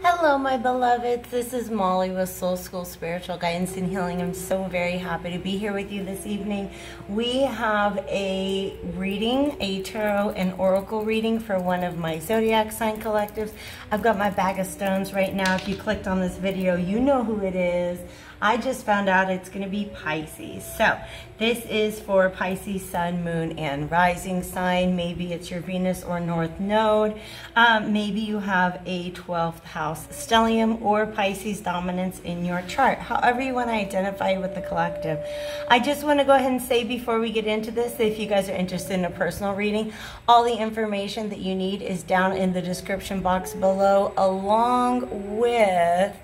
Hello, my beloveds. This is Molly with Soul School Spiritual Guidance and Healing. I'm so very happy to be here with you this evening. We have a reading, a tarot and oracle reading for one of my zodiac sign collectives. I've got my bag of stones right now. If you clicked on this video, you know who it is. I just found out it's going to be Pisces. So this is for Pisces sun, moon, and rising sign. Maybe it's your Venus or North node. Maybe you have a 12th house stellium or Pisces dominance in your chart. However you want to identify with the collective. I just want to go ahead and say before we get into this, that if you guys are interested in a personal reading, all the information that you need is down in the description box below, along with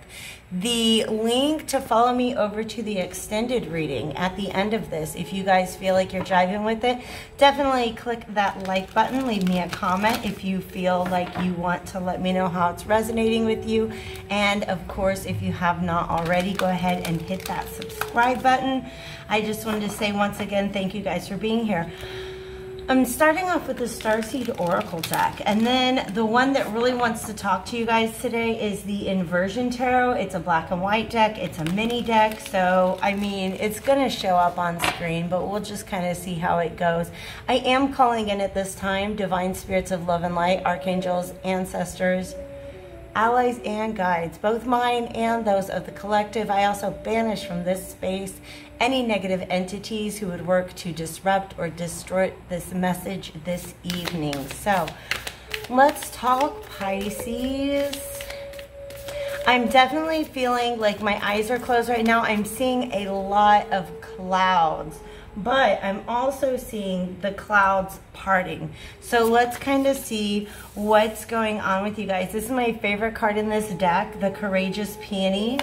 the link to follow me over to the extended reading at the end of this. If you guys feel like you're jiving with it, definitely click that like button. Leave me a comment if you feel like you want to let me know how it's resonating with you. And of course, if you have not already, go ahead and hit that subscribe button. I just wanted to say once again, thank you guys for being here. I'm starting off with the Starseed Oracle deck, and then the one that really wants to talk to you guys today is the Inversion Tarot. It's a black and white deck. It's a mini deck, so I mean, it's going to show up on screen, but we'll just kind of see how it goes. I am calling in at this time divine spirits of love and light, archangels, ancestors, allies, and guides, both mine and those of the collective. I also banish from this space any negative entities who would work to disrupt or distort this message this evening. So let's talk Pisces. I'm definitely feeling like my eyes are closed right now. I'm seeing a lot of clouds, but I'm also seeing the clouds parting. So let's kind of see what's going on with you guys. This is my favorite card in this deck, the Courageous Peony.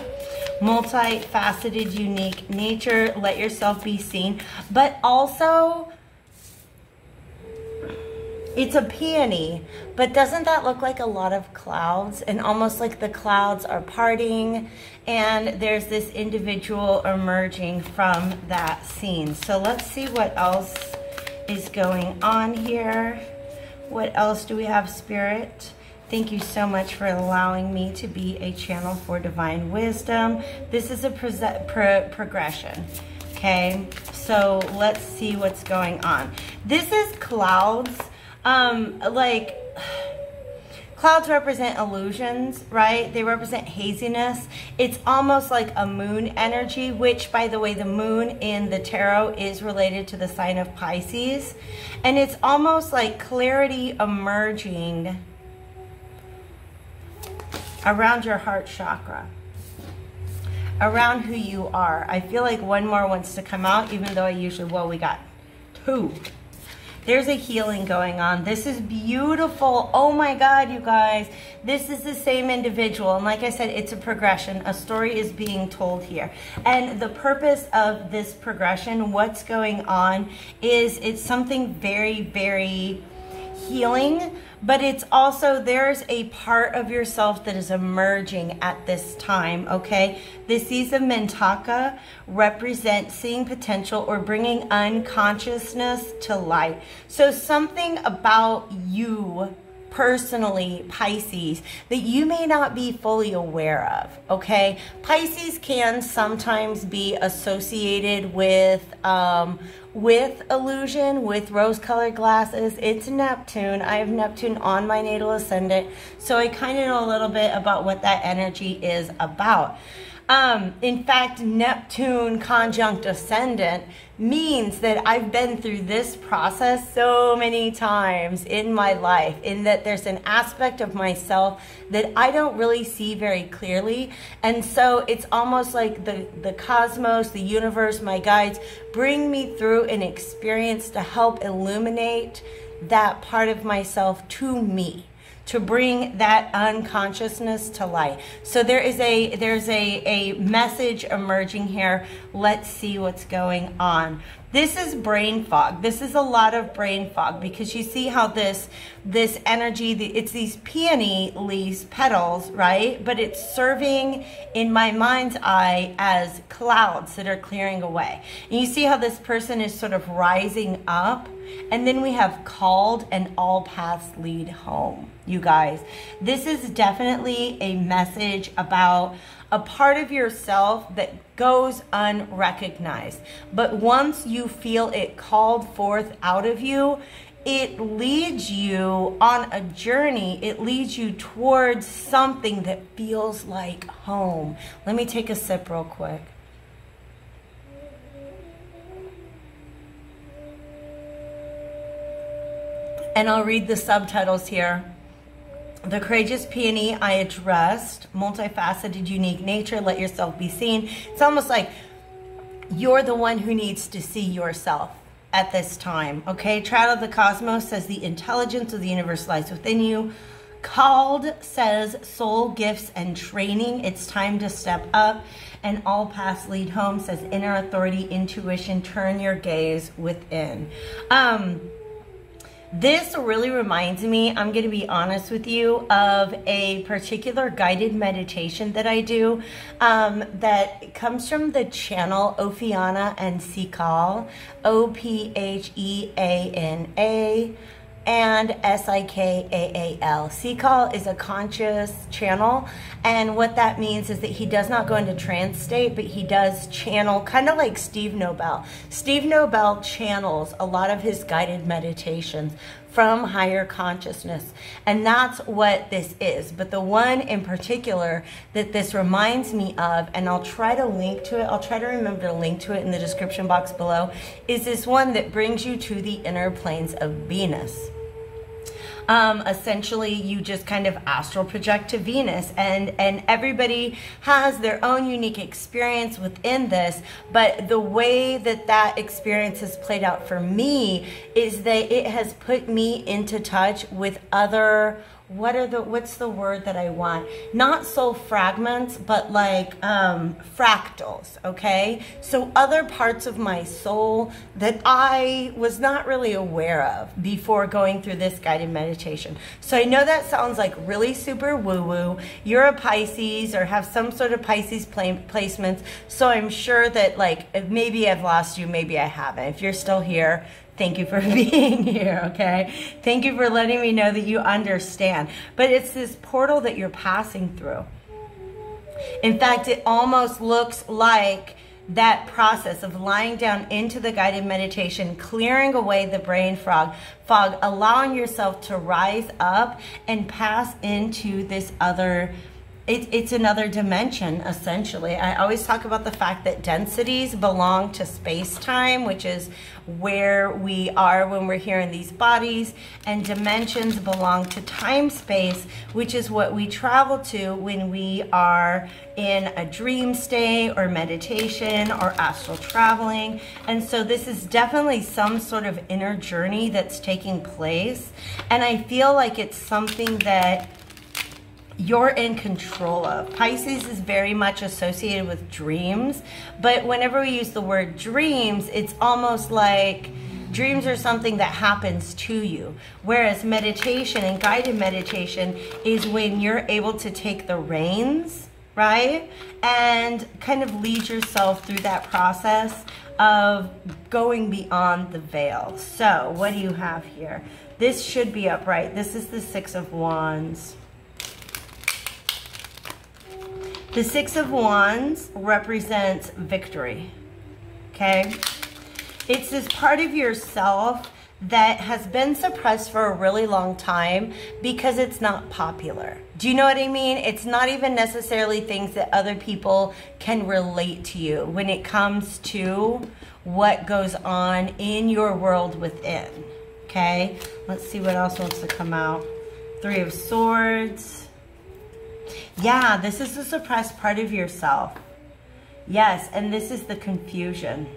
Multifaceted, unique nature, let yourself be seen. But also, it's a peony, but doesn't that look like a lot of clouds? And almost like the clouds are parting and there's this individual emerging from that scene. So let's see what else is going on here. What else do we have, Spirit? Thank you so much for allowing me to be a channel for divine wisdom. This is a progression, okay? So let's see what's going on. This is clouds. Like, clouds represent illusions, right? They represent haziness. It's almost like a moon energy, which, by the way, the moon in the tarot is related to the sign of Pisces. And it's almost like clarity emerging around your heart chakra, around who you are. I feel like one more wants to come out, even though I usually, well, we got two. There's a healing going on. This is beautiful. Oh my God, you guys. This is the same individual. And like I said, it's a progression. A story is being told here. And the purpose of this progression, what's going on, is it's something very, very healing, but it's also, there's a part of yourself that is emerging at this time, okay? The Seas of Mintaka represent seeing potential or bringing unconsciousness to light. So something about you personally, Pisces, that you may not be fully aware of, okay? Pisces can sometimes be associated with illusion, with rose-colored glasses. It's Neptune. I have Neptune on my natal ascendant, so I kind of know a little bit about what that energy is about. In fact, Neptune conjunct ascendant means that I've been through this process so many times in my life, in that there's an aspect of myself that I don't really see very clearly. And so it's almost like the cosmos, the universe, my guides bring me through an experience to help illuminate that part of myself to me, to bring that unconsciousness to light. So there's a message emerging here. Let's see what's going on. This is brain fog. This is a lot of brain fog, because you see how this energy, it's these peony leaves, petals, right? But it's serving in my mind's eye as clouds that are clearing away. And you see how this person is sort of rising up. And then we have called and all paths lead home, you guys. This is definitely a message about a part of yourself that goes unrecognized. But once you feel it called forth out of you, it leads you on a journey. It leads you towards something that feels like home. Let me take a sip real quick. And I'll read the subtitles here. The courageous peony I addressed, multifaceted, unique nature, let yourself be seen. It's almost like you're the one who needs to see yourself at this time, okay? Trial of the Cosmos says the intelligence of the universe lies within you. Called says soul, gifts, and training. It's time to step up. And all paths lead home says inner authority, intuition, turn your gaze within. This really reminds me, I'm going to be honest with you, of a particular guided meditation that I do that comes from the channel Ophiana and Sikal, O-P-H-E-A-N-A and S-I-K-A-A-L. Sikal is a conscious channel, and what that means is that he does not go into trance state, but he does channel, kind of like Steve Nobel. Steve Nobel channels a lot of his guided meditations from higher consciousness, and that's what this is. But the one in particular that this reminds me of, and I'll try to link to it, I'll try to remember to link to it in the description box below, is this one that brings you to the inner planes of Venus. Essentially, you just kind of astral project to Venus, and everybody has their own unique experience within this. But the way that that experience has played out for me is that it has put me into touch with other, what's the word that I want? Not soul fragments, but like fractals, okay? So other parts of my soul that I was not really aware of before going through this guided meditation. So I know that sounds like really super woo-woo. You're a Pisces or have some sort of Pisces placements, so I'm sure that like maybe I've lost you, maybe I haven't. If you're still here, thank you for being here, okay? Thank you for letting me know that you understand. But it's this portal that you're passing through. In fact, it almost looks like that process of lying down into the guided meditation, clearing away the brain fog, allowing yourself to rise up and pass into this other, it's another dimension, essentially. I always talk about the fact that densities belong to space-time, which is where we are when we're here in these bodies, and dimensions belong to time-space, which is what we travel to when we are in a dream state or meditation or astral traveling. And so this is definitely some sort of inner journey that's taking place, and I feel like it's something that you're in control of. Pisces is very much associated with dreams, but whenever we use the word dreams, it's almost like dreams are something that happens to you, whereas meditation and guided meditation is when you're able to take the reins, right, and kind of lead yourself through that process of going beyond the veil. So what do you have here? This should be upright. This is the Six of Wands. The Six of Wands represents victory, okay? It's this part of yourself that has been suppressed for a really long time because it's not popular. Do you know what I mean? It's not even necessarily things that other people can relate to you when it comes to what goes on in your world within, okay? Let's see what else wants to come out. Three of Swords. Yeah, this is the suppressed part of yourself. Yes, and this is the confusion.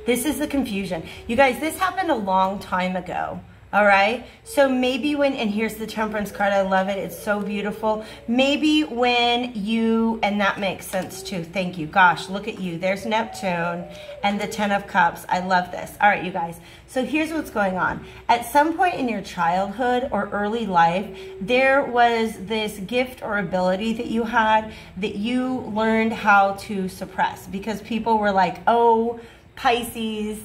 This is the confusion. You guys, this happened a long time ago. All right. So maybe when, and here's the Temperance card. I love it. It's so beautiful. Maybe when you, and that makes sense too. Thank you. Gosh, look at you. There's Neptune and the 10 of Cups. I love this. All right, you guys. So here's what's going on. At some point in your childhood or early life, there was this gift or ability that you had that you learned how to suppress because people were like, oh, Pisces,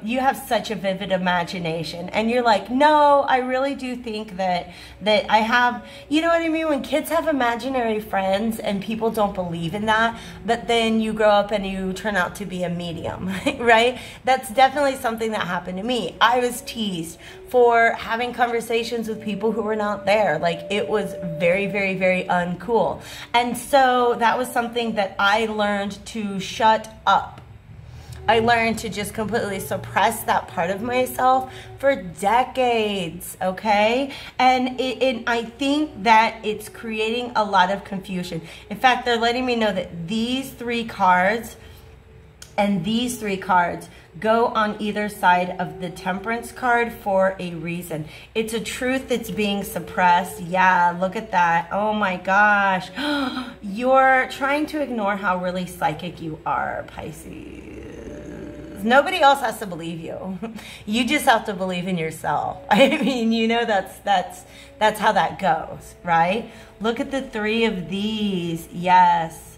you have such a vivid imagination. And you're like, no, I really do think that I have, you know what I mean? When kids have imaginary friends and people don't believe in that, but then you grow up and you turn out to be a medium, right? That's definitely something that happened to me. I was teased for having conversations with people who were not there. Like, it was very, very, very uncool. And so that was something that I learned to shut up. I learned to just completely suppress that part of myself for decades, okay? And I think that it's creating a lot of confusion. In fact, they're letting me know that these 3 cards and these 3 cards go on either side of the Temperance card for a reason. It's a truth that's being suppressed. Yeah, look at that. Oh my gosh. You're trying to ignore how really psychic you are, Pisces. Nobody else has to believe you. You just have to believe in yourself. I mean, you know, that's how that goes, right? Look at the 3 of these. Yes.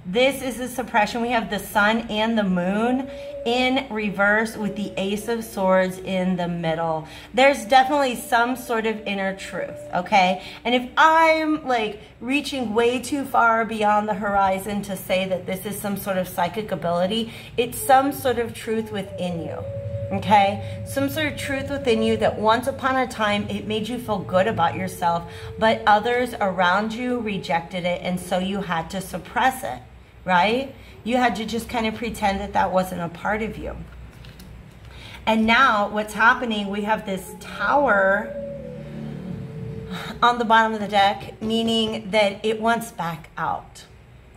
This is a suppression. We have the Sun and the Moon in reverse with the Ace of Swords in the middle. There's definitely some sort of inner truth, okay? And if I'm like reaching way too far beyond the horizon to say that this is some sort of psychic ability, it's some sort of truth within you. Okay, some sort of truth within you that once upon a time it made you feel good about yourself, but others around you rejected it, and so you had to suppress it, right? You had to just kind of pretend that that wasn't a part of you. And now what's happening, we have this Tower on the bottom of the deck, meaning that it wants back out.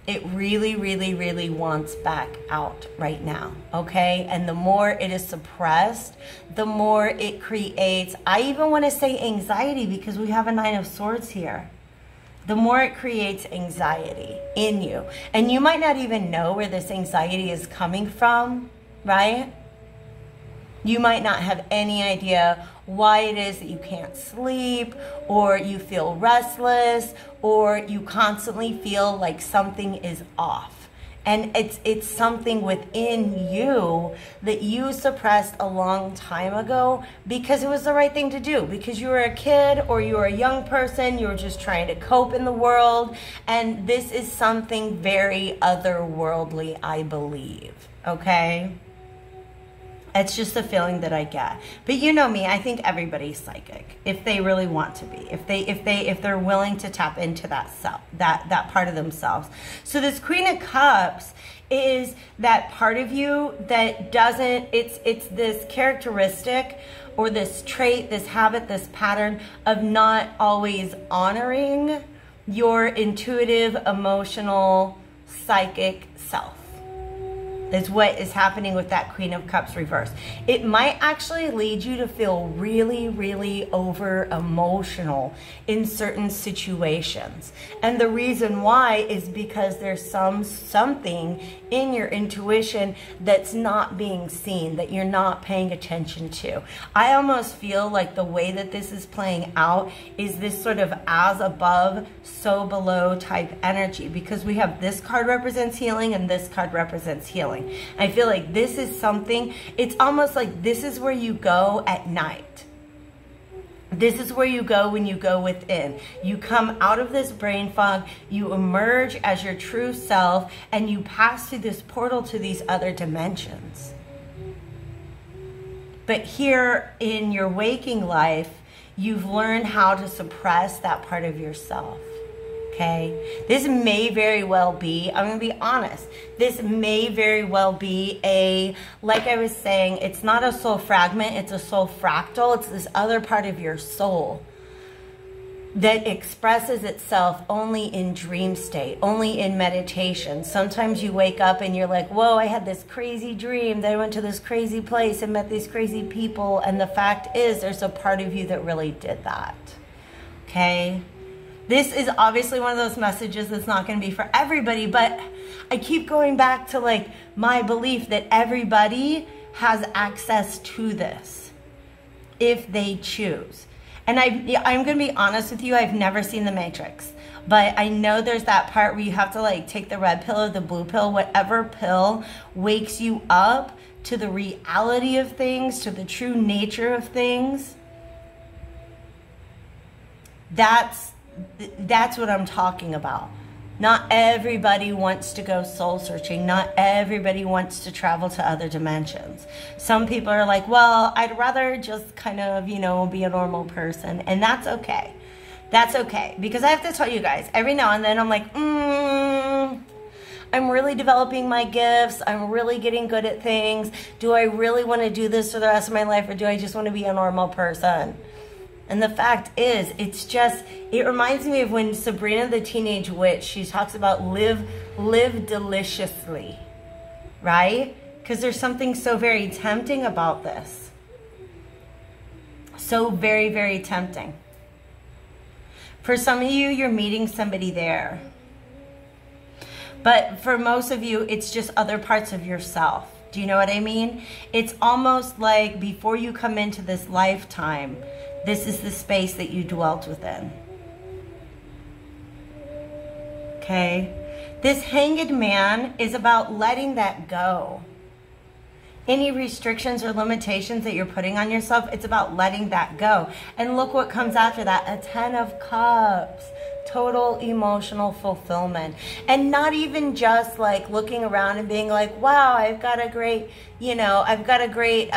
It really, really, really wants back out right now, okay? And the more it is suppressed, the more it creates, I even want to say anxiety, because we have a 9 of Swords here. The more it creates anxiety in you. And you might not even know where this anxiety is coming from, right? You might not have any idea why it is that you can't sleep, or you feel restless, or you constantly feel like something is off. And it's something within you that you suppressed a long time ago because it was the right thing to do, because you were a kid or you were a young person, you were just trying to cope in the world. And this is something very otherworldly, I believe, okay? It's just a feeling that I get. But you know me, I think everybody's psychic if they really want to be, if they're willing to tap into that self, that part of themselves. So this Queen of Cups is that part of you that doesn't, it's this characteristic or this trait, this habit, this pattern of not always honoring your intuitive, emotional, psychic self. Is what is happening with that Queen of Cups reverse. It might actually lead you to feel really, really over emotional in certain situations. And the reason why is because there's something in your intuition that's not being seen, that you're not paying attention to. I almost feel like the way that this is playing out is this sort of as above, so below type energy, because we have this card represents healing and this card represents healing. I feel like this is something, it's almost like this is where you go at night. This is where you go when you go within. You come out of this brain fog, you emerge as your true self, and you pass through this portal to these other dimensions. But here in your waking life, you've learned how to suppress that part of yourself. Okay, this may very well be, I'm going to be honest, this may very well be a, like I was saying, it's not a soul fragment, it's a soul fractal. It's this other part of your soul that expresses itself only in dream state, only in meditation. Sometimes you wake up and you're like, whoa, I had this crazy dream that I went to this crazy place and met these crazy people. And the fact is, there's a part of you that really did that. Okay? This is obviously one of those messages that's not going to be for everybody, but I keep going back to like my belief that everybody has access to this if they choose. And I'm going to be honest with you, I've never seen The Matrix. But I know there's that part where you have to like take the red pill or the blue pill, whatever pill wakes you up to the reality of things, to the true nature of things. That's what I'm talking about. Not everybody wants to go soul searching. Not everybody wants to travel to other dimensions. Some people are like, well, I'd rather just kind of, you know, be a normal person. And that's okay. That's okay. Because I have to tell you guys, every now and then I'm like, I'm really developing my gifts. I'm really getting good at things. Do I really want to do this for the rest of my life, or do I just want to be a normal person? And the fact is, it reminds me of when Sabrina the Teenage Witch, she talks about live deliciously, right? Because there's something so very tempting about this. So very, very tempting. For some of you, you're meeting somebody there. But for most of you, it's just other parts of yourself. Do you know what I mean? It's almost like before you come into this lifetime, this is the space that you dwelt within. Okay? This Hanged Man is about letting that go. Any restrictions or limitations that you're putting on yourself, it's about letting that go. And look what comes after that. A 10 of Cups. Total emotional fulfillment. And not even just like looking around and being like, wow, I've got a great, you know, I've got a great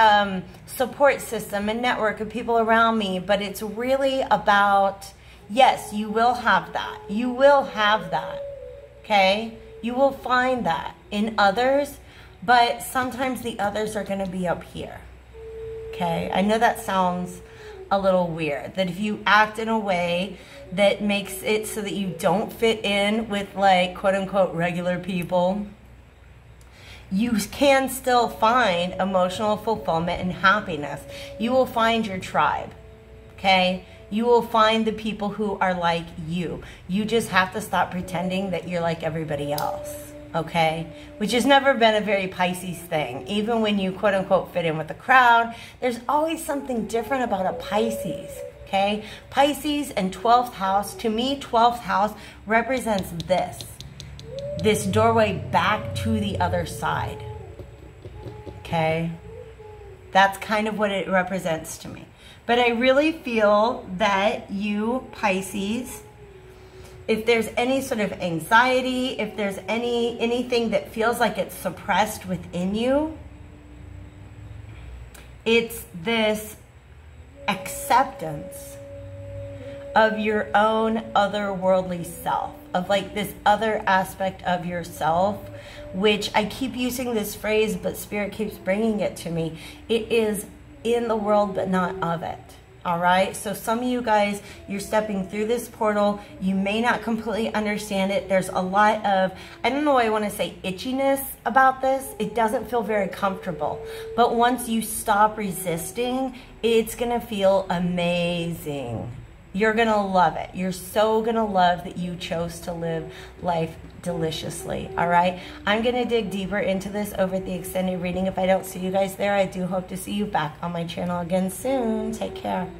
support system and network of people around me. But it's really about, yes, you will have that. You will have that. Okay? You will find that in others. But sometimes the others are going to be up here. Okay? I know that sounds a little weird. That if you act in a way that makes it so that you don't fit in with like quote unquote regular people, you can still find emotional fulfillment and happiness. You will find your tribe. Okay? You will find the people who are like you. You just have to stop pretending that you're like everybody else. Okay? Which has never been a very Pisces thing. Even when you quote unquote fit in with the crowd, there's always something different about a Pisces. Okay? Pisces and 12th house, to me, 12th house represents this doorway back to the other side. Okay? That's kind of what it represents to me. But I really feel that you, Pisces, if there's any sort of anxiety, if there's anything that feels like it's suppressed within you, it's this acceptance of your own otherworldly self, of like this other aspect of yourself, which I keep using this phrase, but Spirit keeps bringing it to me. It is in the world, but not of it. All right. So some of you guys, you're stepping through this portal. You may not completely understand it. There's a lot of, I don't know why I want to say itchiness about this. It doesn't feel very comfortable. But once you stop resisting, it's going to feel amazing. You're going to love it. You're so going to love that you chose to live life deliciously. All right. I'm going to dig deeper into this over the extended reading. If I don't see you guys there, I do hope to see you back on my channel again soon. Take care.